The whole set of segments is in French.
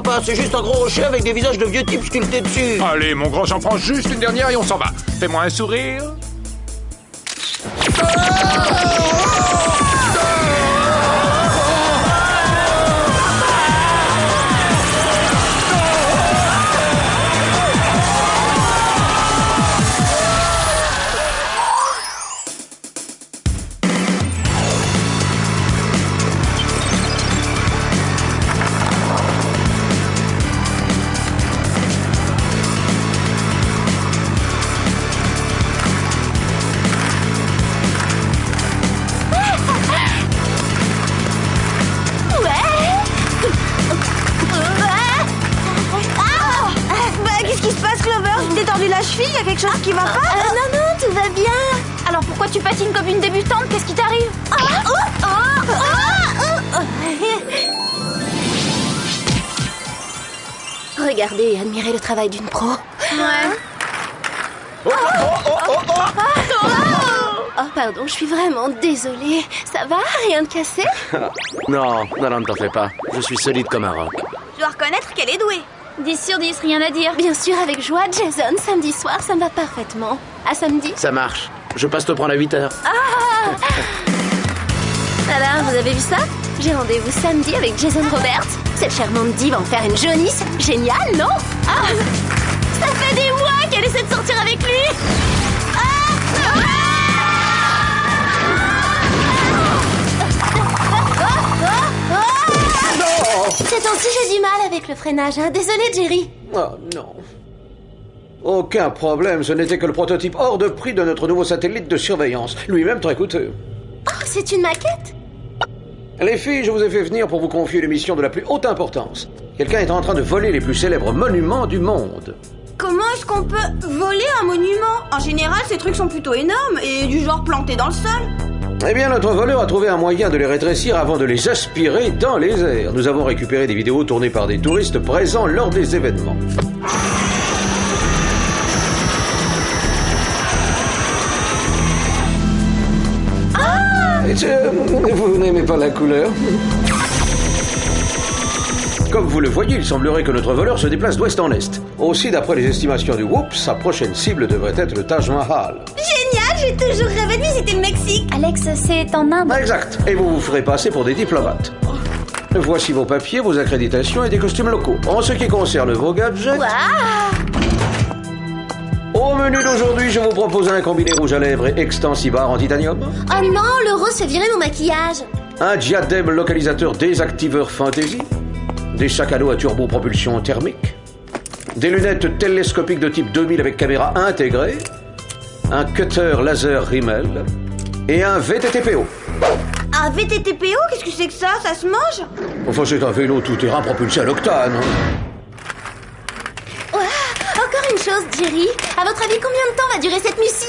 papa, c'est juste un gros rocher avec des visages de vieux types sculptés dessus. Allez, mon grand, j'en prends juste une dernière et on s'en va. Fais-moi un sourire. La cheville, y a quelque chose qui va pas? Non, tout va bien. Alors pourquoi tu patines comme une débutante? Qu'est-ce qui t'arrive? Regardez et admirez le travail d'une pro. Ouais. Oh, pardon, je suis vraiment désolée. Ça va? Rien de cassé? Non, ne t'en fais pas. Je suis solide comme un roc. Je dois reconnaître qu'elle est douée. 10 sur 10, rien à dire. Bien sûr, avec joie, Jason, samedi soir, ça me va parfaitement. À samedi? Ça marche. Je passe te prendre à 8h. Alors, vous avez vu ça? J'ai rendez-vous samedi avec Jason Roberts. Cette charmante diva va en faire une jaunisse. Génial, non? Ça fait des mois qu'elle essaie de sortir avec lui. Ces temps-ci, j'ai du mal avec le freinage, hein. Désolée, Jerry. Oh non. Aucun problème, ce n'était que le prototype hors de prix de notre nouveau satellite de surveillance. Lui-même très coûteux. Oh, c'est une maquette? Les filles, je vous ai fait venir pour vous confier une mission de la plus haute importance. Quelqu'un est en train de voler les plus célèbres monuments du monde. Comment est-ce qu'on peut voler un monument? En général, ces trucs sont plutôt énormes et du genre plantés dans le sol. Eh bien, notre voleur a trouvé un moyen de les rétrécir avant de les aspirer dans les airs. Nous avons récupéré des vidéos tournées par des touristes présents lors des événements. Vous n'aimez pas la couleur? Comme vous le voyez, il semblerait que notre voleur se déplace d'ouest en est. Aussi, d'après les estimations du Whoop, sa prochaine cible devrait être le Taj Mahal. Génial, j'ai toujours rêvé de visiter le Mexique. Alex, c'est en Inde. Exact. Et vous vous ferez passer pour des diplomates. Voici vos papiers, vos accréditations et des costumes locaux. En ce qui concerne vos gadgets... Au menu d'aujourd'hui, je vous propose un combiné rouge à lèvres et extensibar en titanium. Oh non, le rose fait virer mon maquillage. Un diadème localisateur désactiveur fantasy. Des sacs à dos à turbopropulsion thermique. Des lunettes télescopiques de type 2000 avec caméra intégrée. Un cutter laser Rimmel. Et un VTTPO. Un VTTPO? Qu'est-ce que c'est que ça? Ça se mange? Enfin, c'est un vélo tout-terrain propulsé à l'octane. Encore une chose, Jerry. À votre avis, combien de temps va durer cette mission?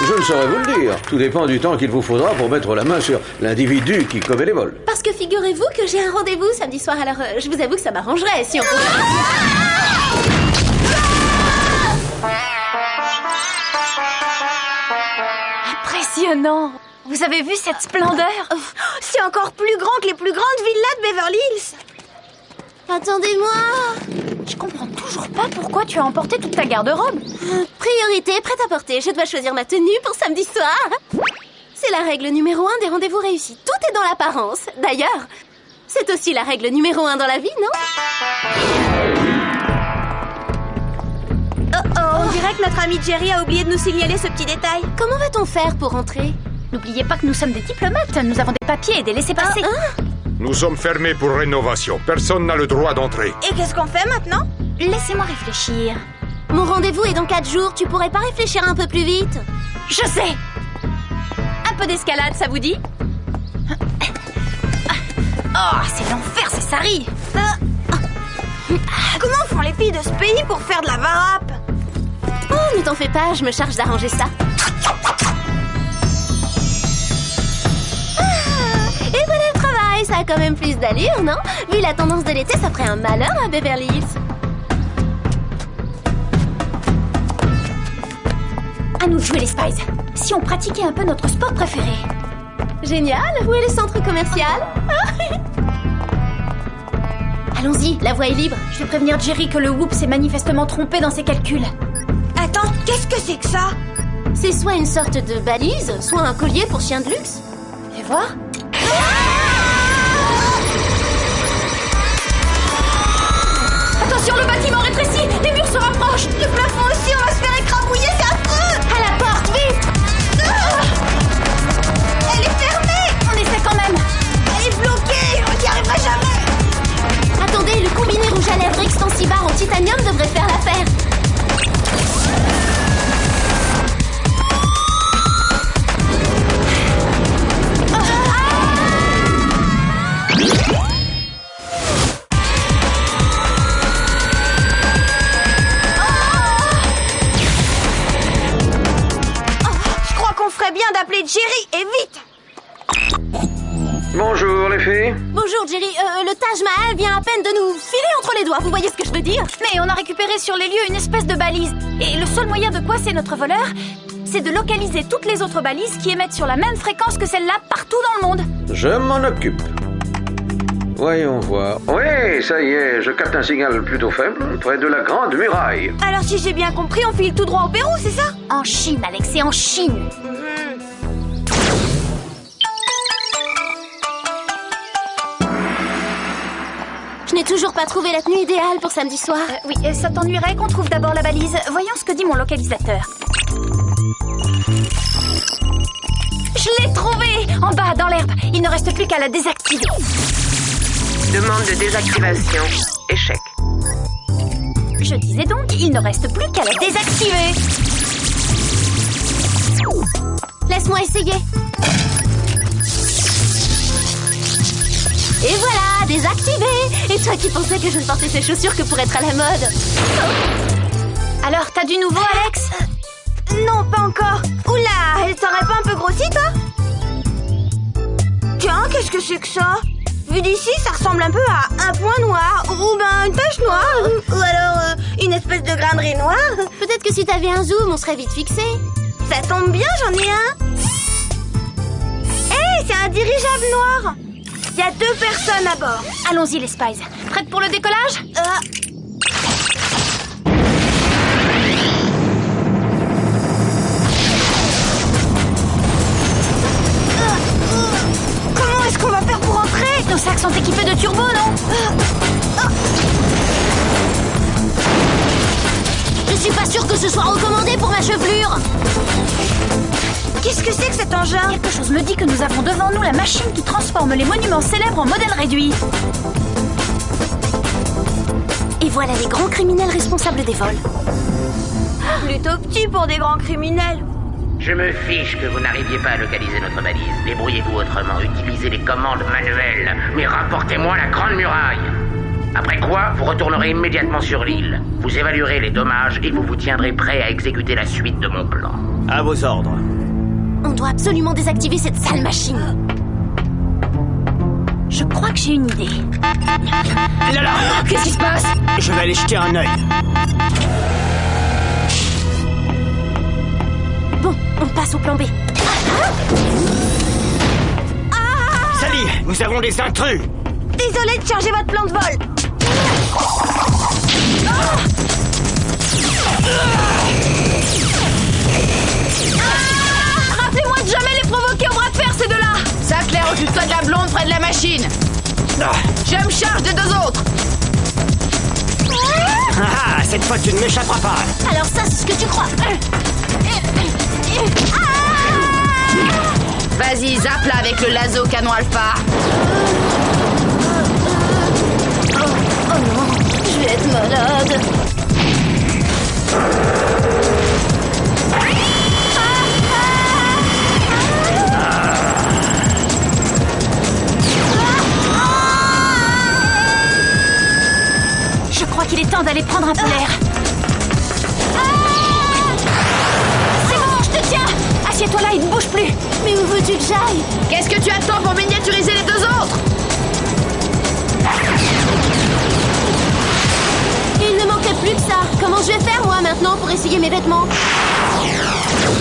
Je ne saurais vous le dire. Tout dépend du temps qu'il vous faudra pour mettre la main sur l'individu qui commet les vols. Parce que figurez-vous que j'ai un rendez-vous samedi soir, alors je vous avoue que ça m'arrangerait si on pouvait... Impressionnant. Vous avez vu cette splendeur? C'est encore plus grand que les plus grandes villas de Beverly Hills. Attendez-moi. Je comprends toujours pas pourquoi tu as emporté toute ta garde-robe. Priorité, prête à porter. Je dois choisir ma tenue pour samedi soir. C'est la règle numéro 1 des rendez-vous réussis. Tout est dans l'apparence. D'ailleurs, c'est aussi la règle numéro 1 dans la vie, non? On dirait que notre ami Jerry a oublié de nous signaler ce petit détail. Comment va-t-on faire pour entrer? N'oubliez pas que nous sommes des diplomates. Nous avons des papiers et des laissez-passer. Nous sommes fermés pour rénovation. Personne n'a le droit d'entrer. Et qu'est-ce qu'on fait maintenant? Laissez-moi réfléchir. Mon rendez-vous est dans 4 jours. Tu pourrais pas réfléchir un peu plus vite? Je sais. Un peu d'escalade, ça vous dit? Oh, c'est l'enfer, c'est Sari. Comment font les filles de ce pays pour faire de la varap? Oh, ne t'en fais pas, je me charge d'arranger ça. Et voilà le travail, ça a quand même plus d'allure, non? Vu la tendance de l'été, ça ferait un malheur à Beverly Hills. À nous de jouer les Spies. Si on pratiquait un peu notre sport préféré. Génial, où est le centre commercial? Allons-y, la voie est libre. Je vais prévenir Jerry que le Whoop s'est manifestement trompé dans ses calculs. Attends, qu'est-ce que c'est que ça? C'est soit une sorte de balise, soit un collier pour chien de luxe. Fais voir. Attention, le bâtiment rétrécit. Les murs se rapprochent. Le plafond aussi, on va se faire écrabouiller, c'est affreux! À la porte, vite! Elle est fermée! On essaie quand même. Elle est bloquée! On n'y arrivera jamais! Attendez, le combiné rouge à lèvres extensibar en titanium devrait faire l'affaire. Je crois qu'on ferait bien d'appeler Jerry, et vite! Bonjour les filles. Bonjour Jerry, le Taj Mahal vient à peine de nous filer entre les doigts, vous voyez ce que je veux dire? Mais on a récupéré sur les lieux une espèce de balise. Et le seul moyen de coincer notre voleur, c'est de localiser toutes les autres balises qui émettent sur la même fréquence que celle-là partout dans le monde. Je m'en occupe. Voyons voir. Oui, ça y est, je capte un signal plutôt faible, près de la Grande Muraille. Alors si j'ai bien compris, on file tout droit au Pérou, c'est ça? En Chine, Alex, c'est en Chine. Je n'ai toujours pas trouvé la tenue idéale pour samedi soir. Oui, ça t'ennuierait qu'on trouve d'abord la balise. Voyons ce que dit mon localisateur. Je l'ai trouvée! En bas, dans l'herbe. Il ne reste plus qu'à la désactiver. Demande de désactivation. Échec. Je disais donc, il ne reste plus qu'à la désactiver. Laisse-moi essayer. Et voilà, désactivé. Et toi qui pensais que je ne portais ces chaussures que pour être à la mode. Alors, t'as du nouveau, Alex? Non, pas encore. Oula, elle t'aurait pas un peu grossi, toi? Tiens, qu'est-ce que c'est que ça? Vu d'ici, ça ressemble un peu à un point noir, ou ben une tache noire, ou alors une espèce de grainerie noire. Peut-être que si t'avais un zoom, on serait vite fixé. Ça tombe bien, j'en ai un. Hé, c'est un dirigeable noir. Il y a 2 personnes à bord. Allons-y, les Spies. Prêtes pour le décollage? Comment est-ce qu'on va faire pour entrer? Nos sacs sont équipés de turbo, non? Je suis pas sûre que ce soit recommandé pour ma chevelure. Qu'est-ce que c'est que cet engin? Quelque chose me dit que nous avons devant nous la machine qui transforme les monuments célèbres en modèles réduits. Et voilà les grands criminels responsables des vols. Plutôt petit pour des grands criminels. Je me fiche que vous n'arriviez pas à localiser notre balise. Débrouillez-vous autrement, utilisez les commandes manuelles. Mais rapportez-moi la Grande Muraille. Après quoi, vous retournerez immédiatement sur l'île. Vous évaluerez les dommages et vous vous tiendrez prêt à exécuter la suite de mon plan. À vos ordres. On doit absolument désactiver cette sale machine. Je crois que j'ai une idée. Là là. Qu'est-ce qui se passe? Je vais aller jeter un œil. Bon, on passe au plan B. Sally, nous avons des intrus. Désolé de changer votre plan de vol. Rappelez-moi de jamais les provoquer au bras de fer, ces deux-là. Ça, Claire, occupe-toi de la blonde près de la machine. Je me charge des 2 autres. Ah, cette fois tu ne m'échapperas pas. Alors ça, c'est ce que tu crois. Vas-y, zappe-la avec le lasso canon alpha. Oh non, je vais être malade. Je crois qu'il est temps d'aller prendre un peu l'air. C'est bon, je te tiens. Assieds-toi là, il ne bouge plus. Mais où veux-tu que j'aille? Qu'est-ce que tu attends pour miniaturiser les 2 autres? Il ne manquait plus que ça. Comment je vais faire, moi, maintenant, pour essayer mes vêtements?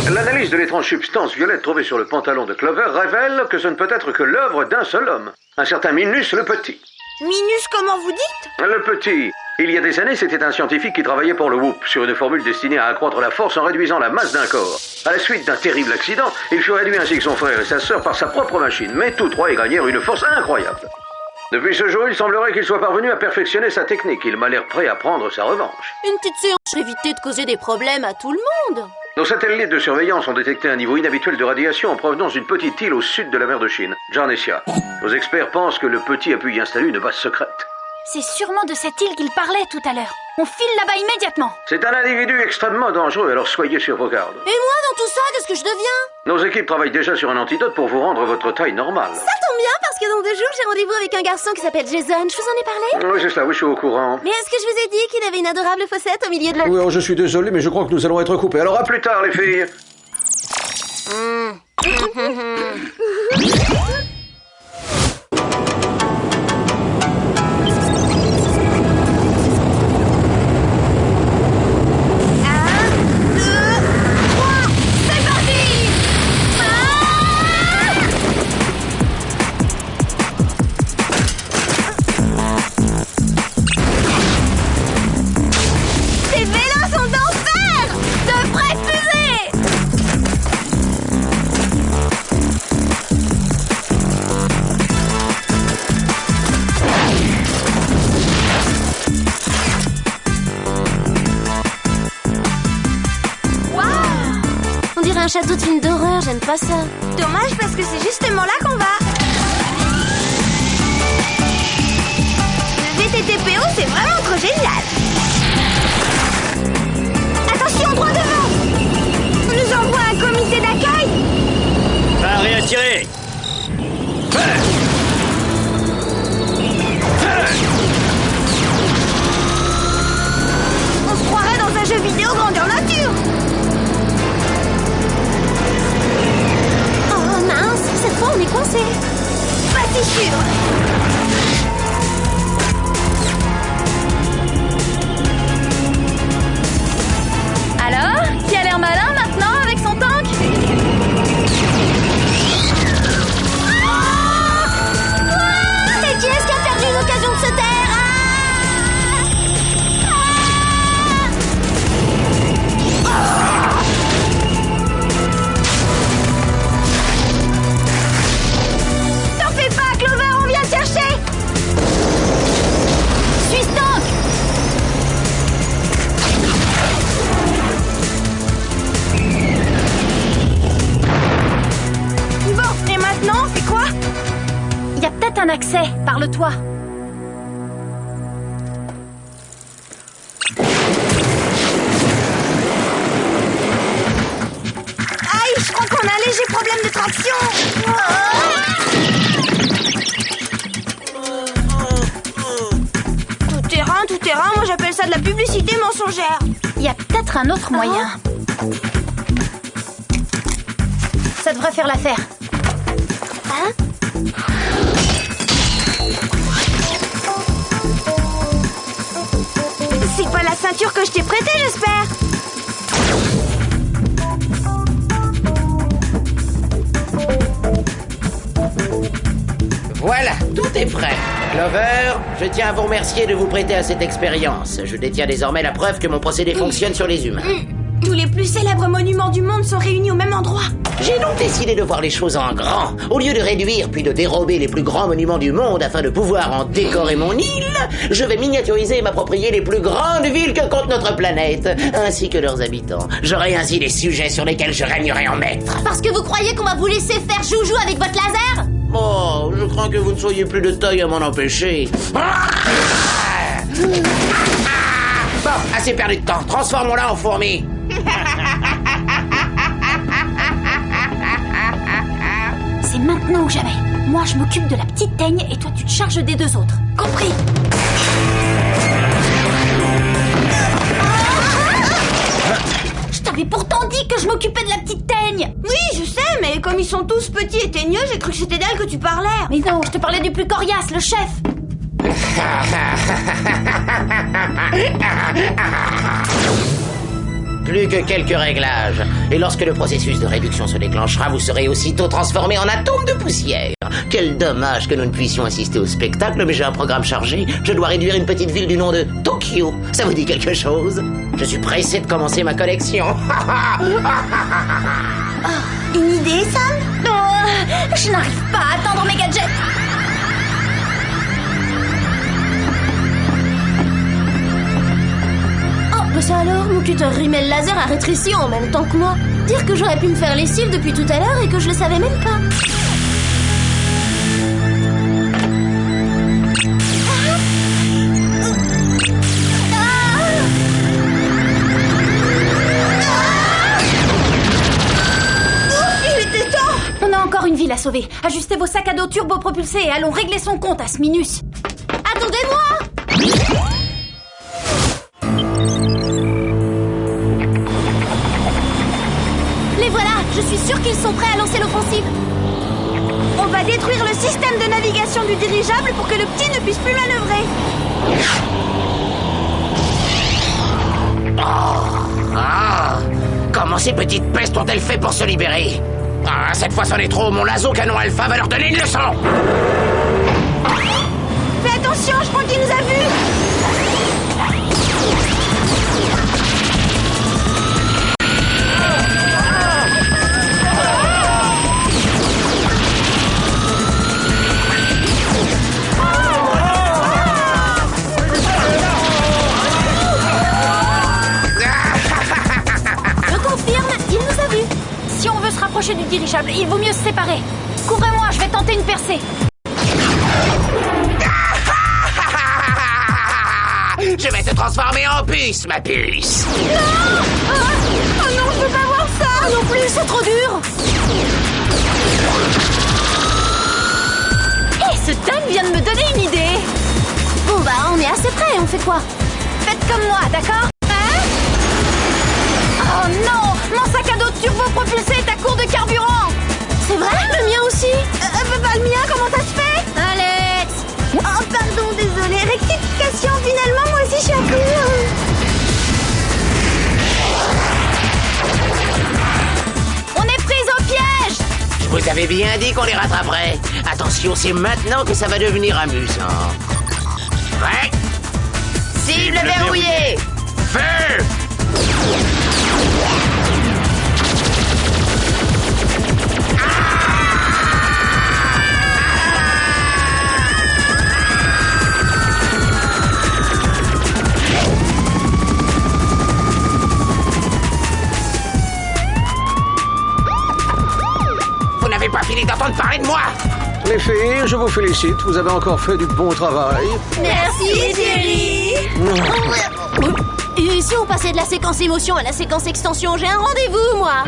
L'analyse de l'étrange substance violette trouvée sur le pantalon de Clover révèle que ce ne peut être que l'œuvre d'un seul homme, un certain Minus le Petit. Minus, comment vous dites? Le petit. Il y a des années, c'était un scientifique qui travaillait pour le WHOOP sur une formule destinée à accroître la force en réduisant la masse d'un corps. À la suite d'un terrible accident, il fut réduit ainsi que son frère et sa sœur par sa propre machine, mais tous trois y gagnèrent une force incroyable. Depuis ce jour, il semblerait qu'il soit parvenu à perfectionner sa technique. Il m'a l'air prêt à prendre sa revanche. Une petite séance pour éviter de causer des problèmes à tout le monde. Nos satellites de surveillance ont détecté un niveau inhabituel de radiation en provenance d'une petite île au sud de la mer de Chine, Jarnesia. Nos experts pensent que le petit a pu y installer une base secrète. C'est sûrement de cette île qu'il parlait tout à l'heure. On file là-bas immédiatement. C'est un individu extrêmement dangereux, alors soyez sur vos gardes. Et moi, dans tout ça, qu'est-ce que je deviens? Nos équipes travaillent déjà sur un antidote pour vous rendre votre taille normale. Ça tombe bien, parce que dans 2 jours, j'ai rendez-vous avec un garçon qui s'appelle Jason. Je vous en ai parlé? Oui, c'est ça, oui, je suis au courant. Mais est-ce que je vous ai dit qu'il avait une adorable fossette au milieu de la... Oui, alors je suis désolé, mais je crois que nous allons être coupés. Alors à plus tard, les filles. Un château de film d'horreur, j'aime pas ça. Dommage parce que c'est justement là qu'on va. Le VTTPO, c'est vraiment trop génial. Attention, droit devant. On nous envoie un comité d'accueil. Paré à tirer. On se croirait dans un jeu vidéo grandeur nature. Cette fois, on est coincé. Pas si sûr. Alors, qui a l'air malin maintenant avec son tank? Et qui est-ce qui a perdu l'occasion de se taire? Un accès par le toit. Aïe, je crois qu'on a un léger problème de traction. Tout terrain, moi j'appelle ça de la publicité mensongère. Il y a peut-être un autre moyen. Ça devrait faire l'affaire. Hein? C'est pas la ceinture que je t'ai prêtée, j'espère. Voilà, tout est prêt. Clover, je tiens à vous remercier de vous prêter à cette expérience. Je détiens désormais la preuve que mon procédé fonctionne sur les humains. Tous les plus célèbres monuments du monde sont réunis au même endroit. J'ai donc décidé de voir les choses en grand. Au lieu de réduire puis de dérober les plus grands monuments du monde afin de pouvoir en décorer mon île, je vais miniaturiser et m'approprier les plus grandes villes que compte notre planète, ainsi que leurs habitants. J'aurai ainsi des sujets sur lesquels je régnerai en maître. Parce que vous croyez qu'on va vous laisser faire joujou avec votre laser? Oh, je crains que vous ne soyez plus de taille à m'en empêcher. Bon, assez perdu de temps. Transformons-la en fourmi. C'est maintenant ou jamais. Moi, je m'occupe de la petite teigne et toi, tu te charges des 2 autres. Compris? Je t'avais pourtant dit que je m'occupais de la petite teigne. Oui, je sais, mais comme ils sont tous petits et teigneux, j'ai cru que c'était d'elle que tu parlais. Mais non, je te parlais du plus coriace, le chef. Plus que quelques réglages. Et lorsque le processus de réduction se déclenchera, vous serez aussitôt transformé en atome de poussière. Quel dommage que nous ne puissions assister au spectacle, mais j'ai un programme chargé. Je dois réduire une petite ville du nom de Tokyo. Ça vous dit quelque chose? Je suis pressé de commencer ma collection. Une idée, Sam? Oh, je n'arrive pas à atteindre mes gadgets. Oh, ça alors, mon tuteur rimel laser a rétréci en même temps que moi. Dire que j'aurais pu me faire les cils depuis tout à l'heure et que je le savais même pas. On a encore une ville à sauver. Ajustez vos sacs à dos turbo-propulsés et allons régler son compte à ce minus. Attendez-moi! Les voilà! Je suis sûre qu'ils sont prêts à lancer l'offensive. On va détruire le système de navigation du dirigeable pour que le petit ne puisse plus manœuvrer. Comment ces petites pestes ont-elles fait pour se libérer? Cette fois c'en est trop, mon lasso canon alpha va leur donner une leçon. Fais attention, je crois qu'il nous a vus. Si on veut se rapprocher du dirigeable, il vaut mieux se séparer. Couvrez-moi, je vais tenter une percée. Je vais te transformer en puce, ma puce. Non! Oh non, je peux pas voir ça! Non plus, c'est trop dur. Hé, ce dingue vient de me donner une idée. Bon bah, on est assez près, on fait quoi? Faites comme moi, d'accord? Oh non! Mon sac à dos turbo-propulsé est à court de carburant! C'est vrai? Le mien aussi? Bah, le mien, comment ça se fait? Alex! Oh, pardon, désolé. Rectification, finalement, moi aussi, je suis à court. On est pris au piège! Je vous avais bien dit qu'on les rattraperait. Attention, c'est maintenant que ça va devenir amusant. Ouais. Cible verrouillée! Feu! Vous n'avez pas fini d'entendre parler de moi! Les filles, je vous félicite, vous avez encore fait du bon travail. Merci, Thierry. Et si on passait de la séquence émotion à la séquence extension, j'ai un rendez-vous, moi.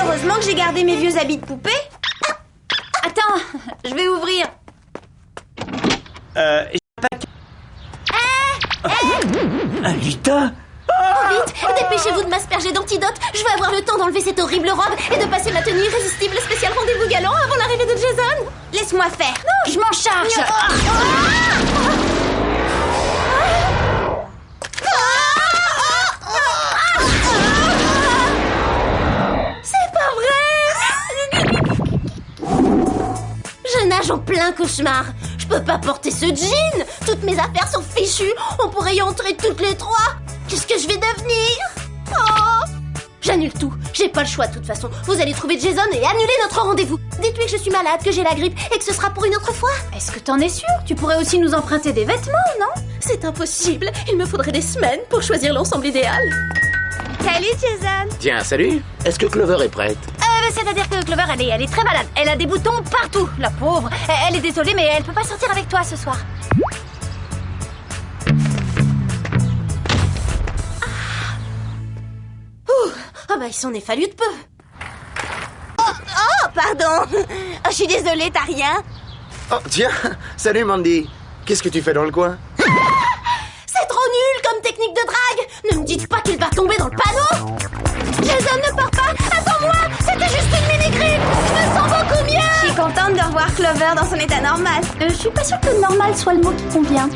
Heureusement que j'ai gardé mes vieux habits de poupée. Attends, je vais ouvrir. Alita? Vite, dépêchez-vous de m'asperger d'antidote. Je vais avoir le temps d'enlever cette horrible robe et de passer ma tenue irrésistible spéciale rendez-vous galant avant l'arrivée de Jason. Laisse-moi faire. Non, je m'en charge. C'est pas vrai. Je nage en plein cauchemar. Je peux pas porter ce jean. Toutes mes affaires sont fichues. On pourrait y entrer toutes les trois. Qu'est-ce que je vais devenir? Oh! J'annule tout. J'ai pas le choix de toute façon. Vous allez trouver Jason et annuler notre rendez-vous. Dites-lui que je suis malade, que j'ai la grippe et que ce sera pour une autre fois. Est-ce que t'en es sûre? Tu pourrais aussi nous emprunter des vêtements, non? C'est impossible. Il me faudrait des semaines pour choisir l'ensemble idéal. Salut, Jason. Tiens, salut. Est-ce que Clover est prête? C'est-à-dire que Clover, elle est très malade. Elle a des boutons partout, la pauvre. Elle est désolée, mais elle peut pas sortir avec toi ce soir. Ah bah il s'en est fallu de peu. Oh, pardon. Oh, je suis désolée, t'as rien? Oh, tiens, salut Mandy. Qu'est-ce que tu fais dans le coin? C'est trop nul comme technique de drague. Ne me dites pas qu'il va tomber dans le panneau. Jason, ne pars pas. Attends-moi. C'était juste une mini-grippe. Je me sens beaucoup mieux. Je suis contente de revoir Clover dans son état normal. Je suis pas sûre que normal soit le mot qui convient.